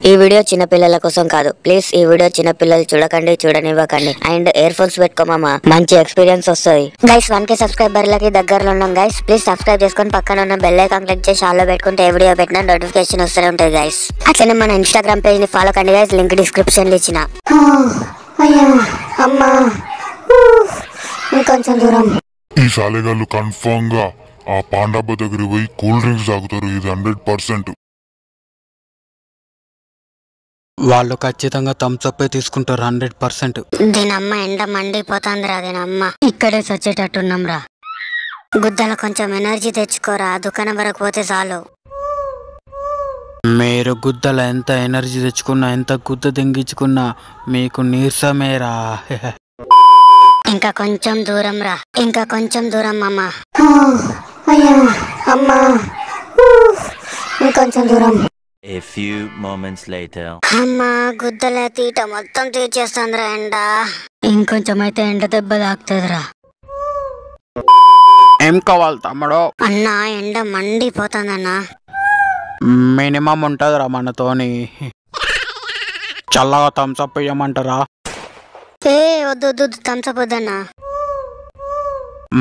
ఈ వీడియో చిన్న పిల్లల కోసం కాదు. ప్లీజ్ ఈ వీడియో చిన్న పిల్లలు చూడనివ్వకండి. అండ్ ఇయర్ ఫోన్స్ పెట్టుకోమా, మంచి ఎక్స్పీరియన్స్ వస్తుంది. గైస్ 1K సబ్స్క్రైబర్లకి దగ్గరలో ఉన్నాం గైస్. ప్లీజ్ సబ్స్క్రైబ్ చేసుకొని పక్కన ఉన్న బెల్ ఐకాన్ క్లిక్ చేసి ఆల్ లో పెట్టుకుంటే ఏ వీడియో పెట్టినా నోటిఫికేషన్ వస్తూనే ఉంటుంది గైస్. అట్లనే మన ఇన్స్టాగ్రామ్ పేజ్ ని ఫాలో కండి గైస్, లింక్ డిస్క్రిప్షన్ లో ఇచ్చిన. కొంచెం దూరం. ఈ సాలెగాళ్ళు కన్ఫర్మ్ గా ఆ పాండాబ దగ్గర పోయి కూల్ డ్రింక్స్ తాగుతారు. ఇది 100%. వాళ్ళు ఖచ్చితంగా థమ్స్అప్ తీసుకుంటారు 100%. దీనమ్మ ఎండ మండిపోతుందిరా. దీనమ్మ ఇక్కడే చచ్చేటట్టున్నాం రా. గుద్దల కొంచెం ఎనర్జీ తెచ్చుకోరా, దుకాణం వరకు పోతే చాలు. మీరు గుద్దల ఎంత ఎనర్జీ తెచ్చుకున్నా, ఎంత గుద్ద దింగించుకున్నా మీకు నీరసమేరా. ఇంకా కొంచెం దూరం రా, ఇంకా కొంచెం దూరం అమ్మా. అమ్మా ఇంకొంచెం దూరం. A few moments later. అమ్మా గుద్దల తీట మొత్తం తీర్చేస్తుందిరా ఎండ. ఇంకొంచెం అయితే ఎండ దెబ్బ తాకుతుందిరా. ఏం కావాలి తమ్ముడు? అన్నా ఎండ మండిపోతుందన్నా. మినిమం ఉంటదిరా మనతోని. చల్లగా థమ్స్అప్ ఇయ్యమంటారా? ఏ వద్దు థమ్స్అప్ వద్దన్నా.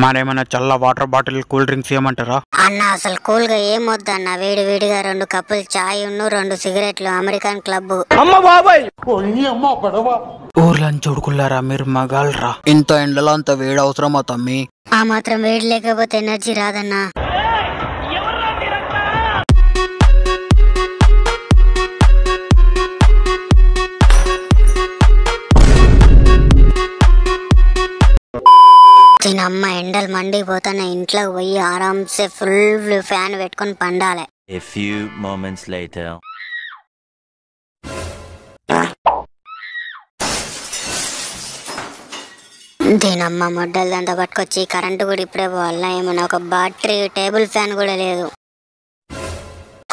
మరేమైనా చల్ల వాటర్ బాటిల్, కూల్ డ్రింక్స్ ఇవ్వమంటారా? అన్న అసలు కూల్ గా ఏం వద్దన్న, వేడి వేడిగా 2 కప్పులు చాయ్, 2 సిగరెట్లు, అమెరికన్ క్లబ్. ఊర్లని చూడుకున్నారా మీరు మగాళ్ళరా? ఇంత ఎండలో అంత వేడి అవసరమా తమ్మి? ఆ మాత్రం వేడి లేకపోతే ఎనర్జీ రాదన్నా. దీనమ్మ ఎండలు మండిపోతున్న ఇంట్లోకి పోయి ఆరాంసే ఫుల్ ఫ్యాన్ పెట్టుకొని పండాలి. A few moments later. దీనమ్మ మొడ్డలు దంత పట్టుకొచ్చి కరెంటు కూడా ఇప్పుడే పోవాలా. ఏమన్నా ఒక బ్యాటరీ టేబుల్ ఫ్యాన్ కూడా లేదు.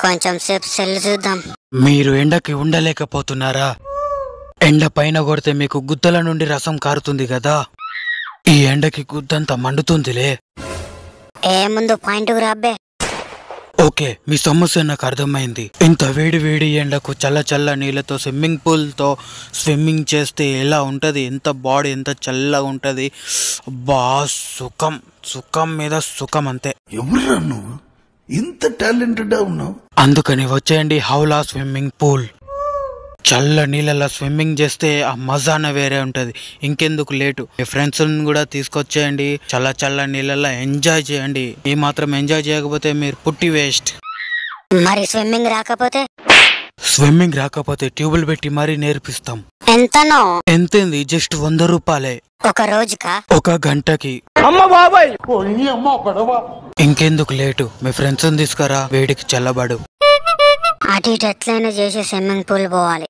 కొంచెం సేపు సెల్ చూద్దాం. మీరు ఎండకి ఉండలేకపోతున్నారా? ఎండ పైన కొడితే మీకు గుద్దల నుండి రసం కారుతుంది కదా, ఈ ఎండకి గుద్దంతా మండుతుందిలే. ఏ ముందు పాయింట్ రాబ్బే. ఓకే, మీ సమస్య నాకు అర్థమైంది. ఇంత వేడి వేడి ఎండకు చల్ల నీళ్ళతో స్విమ్మింగ్ పూల్ తో స్విమ్మింగ్ చేస్తే ఎలా ఉంటది, ఎంత బాడీ ఎంత చల్లగా ఉంటది. బా సుఖం, సుఖం మీద సుఖం అంతే. ఎవరురా నువ్వు ఇంత టాలెంటెడ్ ఉన్నావు? అందుకని వచ్చేయండి హౌలా స్విమ్మింగ్ పూల్. చల్ల నీళ్ళలో స్విమ్మింగ్ చేస్తే ఆ మజానే వేరే ఉంటది. ఇంకెందుకు లేటు, మీ ఫ్రెండ్స్ కూడా తీసుకొచ్చేయండి. చల్ల నీళ్ళలో ఎంజాయ్ చేయండి. ఈ మాత్రం ఎంజాయ్ చేయకపోతే మీరు పుట్టి వేస్ట్. మరి స్విమ్మింగ్ రాకపోతే? స్విమ్మింగ్ రాకపోతే ట్యూబులు పెట్టి మరీ నేర్పిస్తాం. ఎంతనో? ఎంతేంది, జస్ట్ 100 రూపాయలే. ఒక రోజుకా? ఒక గంటకి. ఇంకెందుకు లేటు, మీ ఫ్రెండ్స్ తీసుకురా, వేడికి చల్లబడు. అటు ఇటు ఎట్లయినా చేసి స్విమ్మింగ్ పూల్ పోవాలి.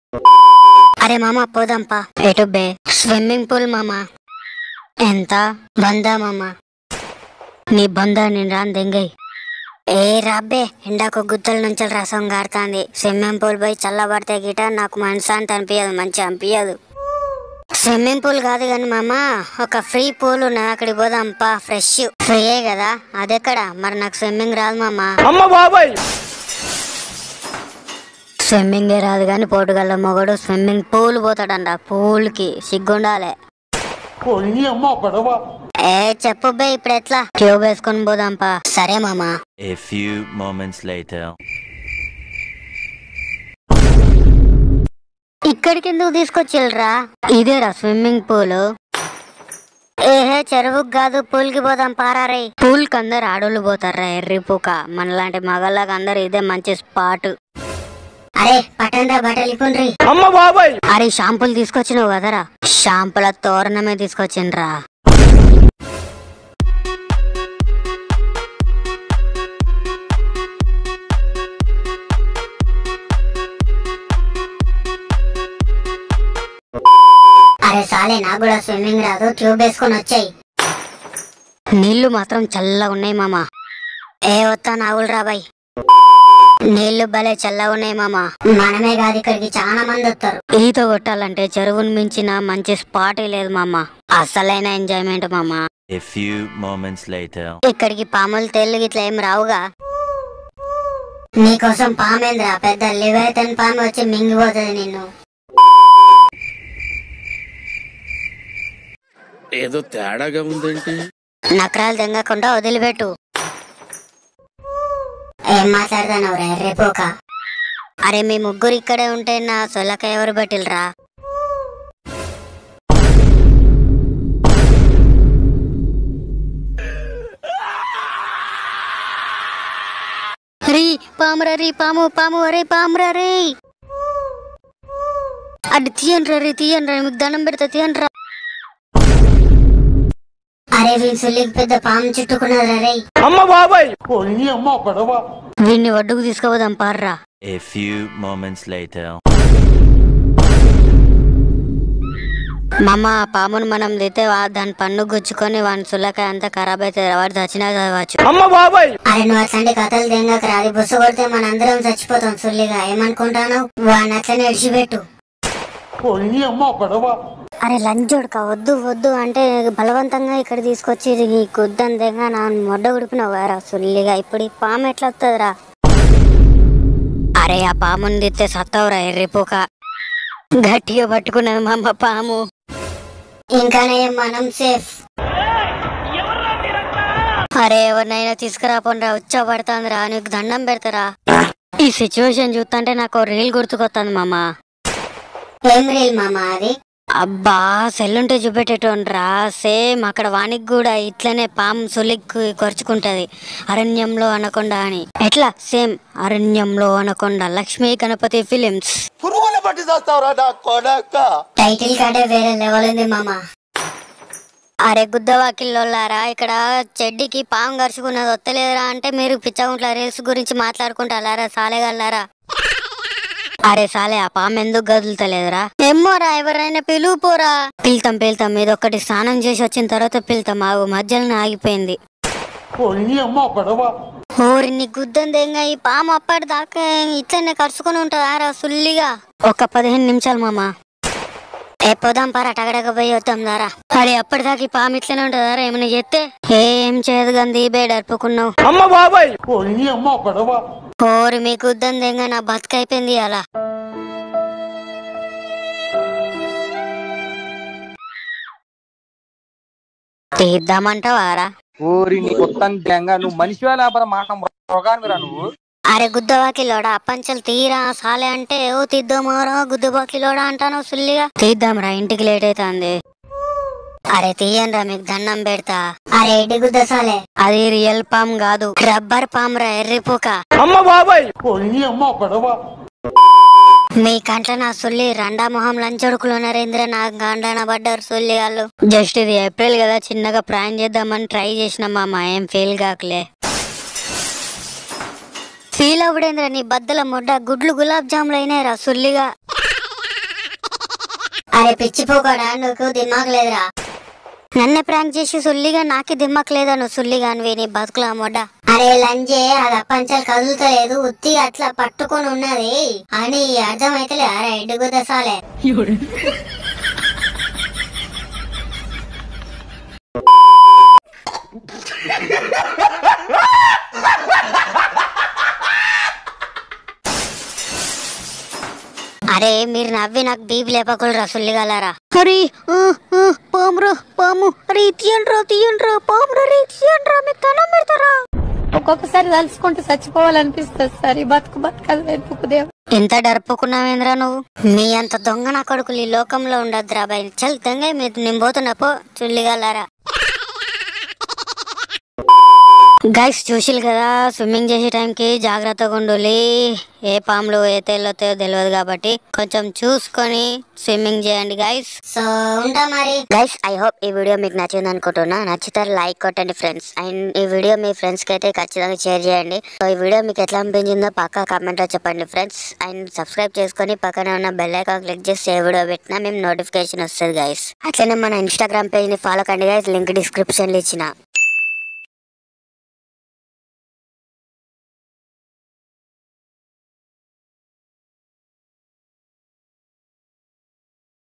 అరే మామ పోదాంపా. ఎటు బే? స్విమ్మింగ్ పూల్ మామ. ఎంత? 100 మామ. నీ 100 నేను రాను దెంగై. ఏ రాబ్బే, ఎండాకు గుద్దల నుంచి రసం గారుతాంది. స్విమ్మింగ్ పూల్ పోయి చల్లబడితే గిట నాకు మనశాంతి అనిపించదు, మంచి అనిపించదు. స్విమ్మింగ్ పూల్ కాదు కానీ మామ, ఒక ఫ్రీ పూల్ ఉన్నది, అక్కడికి పోదాంపా. ఫ్రెష్ ఫ్రీయే కదా, అదెక్కడ? మరి నాకు స్విమ్మింగ్ రాదు మామ. స్విమ్మింగే రాదు కానీ పోటుగల్ల మొగడు స్విమ్మింగ్ పూల్ పోతాడంట. పూల్ కి సిగ్గుండాలే. ఏ చెప్పు బే, ఇప్పుడు ఎట్లా? ట్యూబ్ వేసుకొని పోదాంపా. సరే మామా. A few moments later. ఇక్కడికి ఎందుకు తీసుకొచ్చిల్రా? ఇదేరా స్విమ్మింగ్ పూల్. ఏహే చెరువుకు కాదు, పూల్ కి పోదాం పారారే. పూల్ కి అందరు ఆడోళ్ళు పోతారా ఎర్రి పూక. మనలాంటి మగళ్ళకి అందరు ఇదే మంచి స్పాట్. అరే పట్టండ్రా, బట్టలు ఇప్పుండ్రి. అరే షాంపూలు తీసుకొచ్చినావు కదరా, షాంపుల తోరణమే తీసుకొచ్చిండ్రా. అరే సాలే, నాకు కూడా స్విమ్మింగ్ రాదు, ట్యూబ్ వేసుకొని వచ్చాయి. నీళ్లు మాత్రం చల్లగా ఉన్నాయి మామ. ఏ వస్తా నాగులు రాబాయ్. నీళ్లు భలే చల్లగా ఉన్నాయి మామ. మనమే కాదు, ఇక్కడికి చాలా మంది వస్తారు. ఈత కొట్టాలంటే చెరువును మించిన మంచి స్పాట్ లేదు మామ. అసలైన ఎంజాయ్మెంట్ మామ. A few moments later. ఇక్కడికి పాములు, తేళ్లు ఇట్లా ఏం రావుగా. నీకోసం పామేంద్ర పెద్ద లివైతన్ పాము వచ్చి మింగిపోతుంది నిన్ను. ఏదో తేడాగా ఉందేంటి? నకరాలు తెంగకుండా వదిలిపెట్టు. ఏం మాట్లాడతానవు రేపోక? అరే మీ ముగ్గురు ఇక్కడే ఉంటే నా సొలక ఎవరు బట్టిల్రా? రీ పామురా రీ పాము పాము అరే పామురా రే. అది తీయండ్రా రే తీయండ్రా, మీకు దండం పెడతా తీయండ్రా. అరే వీని సుల్లికి పెద్ద పాము చుట్టుకున్నదా రే. వీడిని ఒడ్డుకు తీసుకుపోదాం పార్రా. A few moments later. మామ పామును మనం తెతే దాని పన్ను గుచ్చుకొని వాని సుల్లకాయ అంతా ఖరాబ్ అయితే వాడు చచ్చినా చదవచ్చు. అరే నువ్వు అట్లాంటి కథలు తెంగక రాది, బుస్సు కొడితే మనందరం చచ్చిపోతాం సుల్లిగా. ఏమనుకుంటాను? వాడిని అట్లనే విడిచిపెట్టు. అరే లంచోడుక వద్దు వద్దు అంటే బలవంతంగా ఇక్కడ తీసుకొచ్చి ఈ గుద్దని తెగ నా మొడ్డ ఉడిపినావు వారా సుల్లిగా. ఇప్పుడు ఈ పాము ఎట్లా వస్తుందిరా? అరే ఆ పాముని తెస్తే సత్తవురా ఎర్రిపోక. గట్టిగా పట్టుకున్నది మా అమ్మ పాము. ఇంకానే మనం సేఫ్. అరే ఎవరినైనా తీసుకురాపోండిరా, ఉచ్చ పడుతుందిరా, నీకు దండం పెడతారా. ఈ సిచ్యువేషన్ చూస్తుంటే నాకు రీల్ గుర్తుకొస్తుంది మామ. ఏం రీల్ మామ అది? అబ్బా సెల్లుంటే చూపెట్టేటోండ్రా. సేమ్ అక్కడ వానికి కూడా ఇట్లనే పాము సులికి కొరుచుకుంటది. అరణ్యంలో అనకొండ అని. ఎట్లా సేమ్ అరణ్యంలో anaconda. Lakshmi Ganapathi films. Title కార్డే వేరే లెవెల్ ఉంది మామ. అరే గుద్దవాకిల్లోలారా, ఇక్కడ చెడ్డికి పాము గరుచుకున్నది వత్తలేదురా అంటే మీరు పిచ్చగుంట్ల రీల్స్ గురించి మాట్లాడుకుంటారా సాలేగల్లారా? అరే సాలే ఆ పాము ఎందుకు గదులుతలేదురా? ఏమోరా, ఎవరైనా పిలుపురా. పిలుతాం ఇదొక్కటి స్నానం చేసి వచ్చిన తర్వాత పిలుతాం. ఆగు మధ్యలో ఆగిపోయింది. ఓరిని గుద్దందేంగా ఈ పాము అప్పటిదాకా ఇట్లనే కరుచుకుని ఉంటుందారా సుల్లిగా. ఒక 15 నిమిషాలు మామ. పోదాం పారా టగడగ పోయి వద్దాం దారా. అరే అప్పటిదాకా ఈ పాము ఇట్లనే ఉంటుందారా? ఏమైనా చెప్తే ఏం చేయదు గంది బే డర్పుకున్నావు. ఓరి మీకు ఉద్దందేంగా నా బతుకైపోయింది అలా. తీద్దామంటావారా? ఊరి నీ కొత్త నువ్వు మనిషి లేకపోతే మాట రోగానిరా నువ్వు. అరే గుద్దవాకిలోడా అప్పంచలు తీరా సాలే అంటే ఓ తీద్దామారా గుద్దవాకిలోడా అంటాను సుల్లిగా. తీద్దాంరా ఇంటికి లేట్ అవుతుంది. అరే తీయండ్రా మీకు దండం పెడతా. అరే ఎడి గుద్ద సాలే, అది రియల్ పామ్ కాదు రబ్బర్ పామ్ రా ఎర్రిపోక. మీ కంట్ల నా సుల్లి రెండా మొహం లంచొడుకులు నరేంద్ర నా గాండాన పడ్డారు సుల్లి వాళ్ళు. జస్ట్ ఇది ఏప్రిల్ కదా, చిన్నగా ప్రాన్ చేద్దామని ట్రై చేసిన మామ, ఏం ఫెయిల్ కాకలే. ఫీల్ అవ్వడేంద్ర నీ బద్దల మొడ్డ గుడ్లు గులాబ్ జాములు అయినాయిరా సుల్లిగా. అరే పిచ్చిపోకడా నువ్వు దిమాగ్ లేదురా. నన్నే ప్రాంక్ చేసి సుల్లిగా నాకే దిమ్మక్ లేదా నువ్వు సుల్లిగా నీ బతుకులా మొడ్డ. అరే లంజే అది అప్పంచలు కదులుతలేదు, ఉత్తి అట్లా పట్టుకొని ఉన్నది అని అర్థమైతలే. అరే ఎడ్డుగుద్ద సాలే. అరే మీరు నవ్వి నాకు బీపీ లేపకులు రసుల్లిగలరా. అరే పామురా పాము. అరే తీయండ్రా పామురా రే తీయండ్రా, మీకు దండం పెడతారా. ఒక్కొక్కసారి తలుచుకుంటూ చచ్చిపోవాలనిపిస్తుంది సార్. ఈ బతుకదు వెతుకుదేవు. ఎంత డర్పుకున్నావేంద్రా నువ్వు? మీ అంత దొంగ నా కొడుకులు ఈ లోకంలో ఉండద్దురా బాయ్. చల్ దొంగ మీరు నేను పోతున్నా పో చుల్లిగలరా. గైస్ చూసిల్ కదా, స్విమ్మింగ్ చేసే టైంకి జాగ్రత్తగా ఉండాలి. ఏ పాములు ఏ తేలుతాయో తెలియదు కాబట్టి కొంచెం చూసుకొని స్విమ్మింగ్ చేయండి గైస్. సో ఉంటా మరి గైస్. ఐ హోప్ ఈ వీడియో మీకు నచ్చింది అనుకుంటున్నా. నచ్చితే లైక్ కొట్టండి ఫ్రెండ్స్, అండ్ ఈ వీడియో మీ ఫ్రెండ్స్ కి అయితే ఖచ్చితంగా షేర్ చేయండి. సో ఈ వీడియో మీకు ఎట్లా అనిపించిందో పక్కా కామెంట్ లో చెప్పండి ఫ్రెండ్స్. అండ్ సబ్స్క్రైబ్ చేసుకొని పక్కనే ఉన్న బెల్ ఐకాన్ క్లిక్ చేసి ఏ వీడియో పెట్టినా మేము నోటిఫికేషన్ వస్తుంది గైస్. అట్లనే మన ఇన్స్టాగ్రామ్ పేజ్ ని ఫాలో కండి గైస్, లింక్ డిస్క్రిప్షన్ లో ఇచ్చిన.